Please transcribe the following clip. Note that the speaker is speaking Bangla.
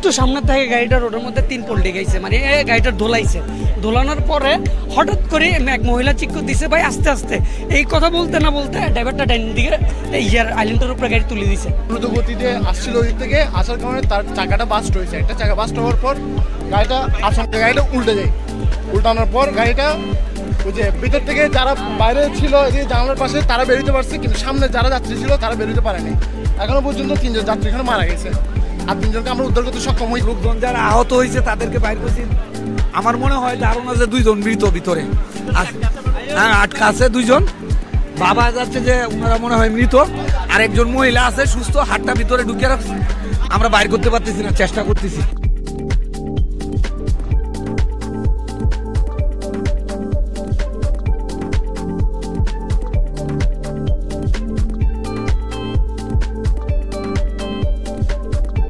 তো সামনের থেকে গাড়িটা রোডের মধ্যে 3 পল্টি গেছে, মানে গাড়িটা দোলাইছে। দোলানোর পরে হঠাৎ করে এক মহিলা চিক্কু দিছে, ভাই আস্তে আস্তে। এই কথা বলতে না বলতে ড্রাইভারটা ডাইন দিকে ইয়ার আইল্যান্ডের উপরে গাড়ি তুলে দিছে। দ্রুত গতিতে আসছিল ওই থেকে, আসার কারণে তার চাকাটা বাস্ট হয়েছে। একটা চাকা বাস্ট হওয়ার পর গাড়িটা গাড়িটা উল্টে যায়। উল্টানোর পর গাড়িটা ওই যে ভিতর থেকে যারা বাইরে ছিল যে জানালার পাশে তারা বেরোতে পারছে, কিন্তু সামনে যারা যাত্রী ছিল তারা বেরোতে পারেনি। এখনো পর্যন্ত 3 জন যাত্রী এখানে মারা গেছে, আর 3 জনকে আমরা উদ্ধার করতে সক্ষম হই। লোকজন যারা আহত হয়েছে তাদেরকে বাইর করছি। আমার মনে হয় ধারণা যে 2 জন মৃত ভিতরে আটকা আছে। 2 জন বাবা যাচ্ছে যে ওনারা মনে হয় মৃত, আর একজন মহিলা আছে সুস্থ, হাতটা ভিতরে ঢুকিয়ে রাখছে। আমরা বাইর করতে পারতেছি না, চেষ্টা করতেছি।